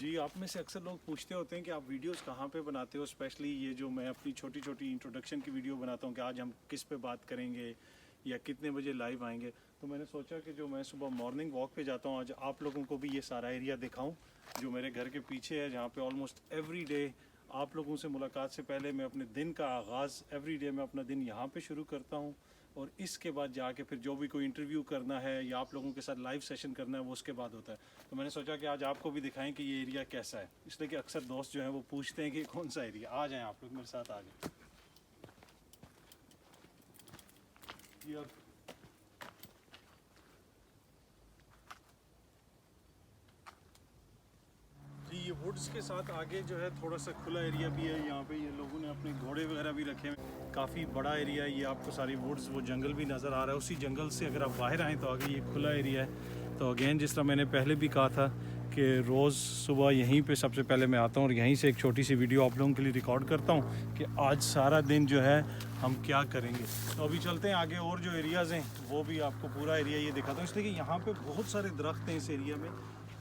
जी, आप में से अक्सर लोग पूछते होते हैं कि आप वीडियोस कहाँ पे बनाते हो, स्पेशली ये जो मैं अपनी छोटी छोटी इंट्रोडक्शन की वीडियो बनाता हूँ कि आज हम किस पे बात करेंगे या कितने बजे लाइव आएंगे। तो मैंने सोचा कि जो मैं सुबह मॉर्निंग वॉक पे जाता हूँ, आज आप लोगों को भी ये सारा एरिया दिखाऊं जो मेरे घर के पीछे है, जहाँ पे ऑलमोस्ट एवरी डे आप लोगों से मुलाकात से पहले मैं अपने दिन का आगाज़ एवरी डे मैं अपना दिन यहाँ पे शुरू करता हूँ, और इसके बाद जाके फिर जो भी कोई इंटरव्यू करना है या आप लोगों के साथ लाइव सेशन करना है वो उसके बाद होता है। तो मैंने सोचा कि आज आपको भी दिखाएं कि ये एरिया कैसा है, इसलिए कि अक्सर दोस्त जो हैं वो पूछते हैं कि कौन सा एरिया। आ जाएं आप लोग मेरे साथ, आ जाएं जी। अब जी, ये वुड्स के साथ आगे जो है थोड़ा सा खुला एरिया भी है। यहाँ पे ये लोगों ने अपने घोड़े वगैरह भी रखे हैं। काफ़ी बड़ा एरिया है ये, आपको सारी वुड्स, वो जंगल भी नज़र आ रहा है। उसी जंगल से अगर आप बाहर आएँ तो आगे ये खुला एरिया है। तो अगेन जिस तरह मैंने पहले भी कहा था कि रोज़ सुबह यहीं पे सबसे पहले मैं आता हूँ और यहीं से एक छोटी सी वीडियो आप लोगों के लिए रिकॉर्ड करता हूँ कि आज सारा दिन जो है हम क्या करेंगे। तो अभी चलते हैं आगे, और जो एरियाज़ हैं वो भी आपको पूरा एरिया ये दिखाता हूँ, इसलिए कि यहाँ पे बहुत सारे दरख्त हैं इस एरिया में,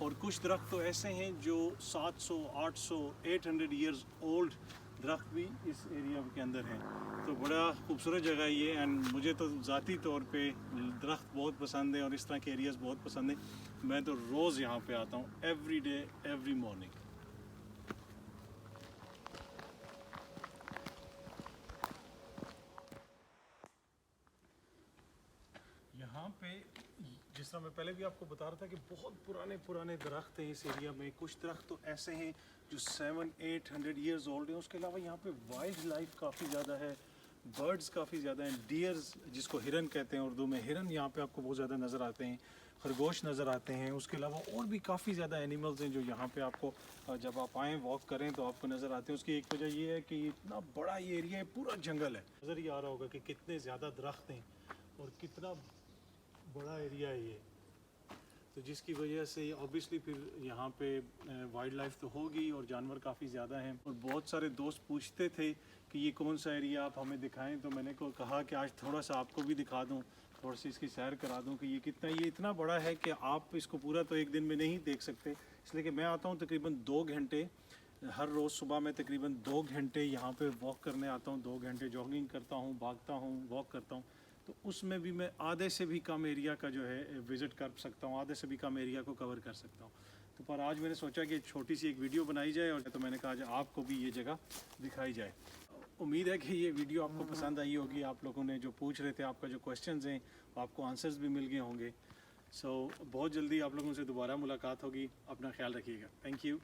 और कुछ दरख्त तो ऐसे हैं जो 700, 800, 800 ईयर्स ओल्ड दरख्त भी इस एरिया के अंदर हैं। तो बड़ा खूबसूरत जगह है ये, एंड मुझे तो ज़ाती तौर पे दरख्त बहुत पसंद है और इस तरह के एरियाज़ बहुत पसंद है। मैं तो रोज़ यहाँ पे आता हूँ, एवरी डे, एवरी मॉर्निंग। यहाँ पे जिस तरह मैं पहले भी आपको बता रहा था कि बहुत पुराने पुराने दरख्त हैं इस एरिया में। कुछ दरख्त तो ऐसे हैं जो 700-800 ईयर्स ओल्ड हैं। उसके अलावा यहाँ पे वाइल्ड लाइफ काफ़ी ज़्यादा है, बर्ड्स काफ़ी ज़्यादा हैं, डियर्स जिसको हिरन कहते हैं उर्दू में, हिरन यहाँ पे आपको बहुत ज़्यादा नज़र आते हैं, खरगोश नज़र आते हैं। उसके अलावा और भी काफ़ी ज़्यादा एनिमल्स हैं जो यहाँ पे आपको जब आप आएँ वॉक करें तो आपको नज़र आते हैं। उसकी एक वजह ये है कि इतना बड़ा ये एरिया है, पूरा जंगल है। नज़र ही आ रहा होगा कि कितने ज़्यादा दरख्त हैं और कितना बड़ा एरिया है ये। तो जिसकी वजह से ऑब्वियसली फिर यहाँ पे वाइल्ड लाइफ तो होगी और जानवर काफ़ी ज़्यादा हैं। और बहुत सारे दोस्त पूछते थे कि ये कौन सा एरिया आप हमें दिखाएं, तो मैंने को कहा कि आज थोड़ा सा आपको भी दिखा दूँ, थोड़ा सी इसकी सैर करा दूँ कि ये इतना बड़ा है कि आप इसको पूरा तो एक दिन में नहीं देख सकते। इसलिए कि मैं आता हूँ तकरीबन 2 घंटे हर रोज़ सुबह, मैं तकरीबन 2 घंटे यहाँ पे वॉक करने आता हूँ। 2 घंटे जॉगिंग करता हूँ, भागता हूँ, वॉक करता हूँ। तो उसमें भी मैं आधे से भी कम एरिया का जो है विज़िट कर सकता हूँ, आधे से भी कम एरिया को कवर कर सकता हूँ। तो पर आज मैंने सोचा कि छोटी सी एक वीडियो बनाई जाए, और तो मैंने कहा आज आपको भी ये जगह दिखाई जाए। उम्मीद है कि ये वीडियो आपको पसंद आई होगी। आप लोगों ने जो पूछ रहे थे, आपका जो क्वेश्चंस हैं आपको आंसर्स भी मिल गए होंगे। सो बहुत जल्दी आप लोगों से दोबारा मुलाकात होगी। अपना ख्याल रखिएगा। Thank you.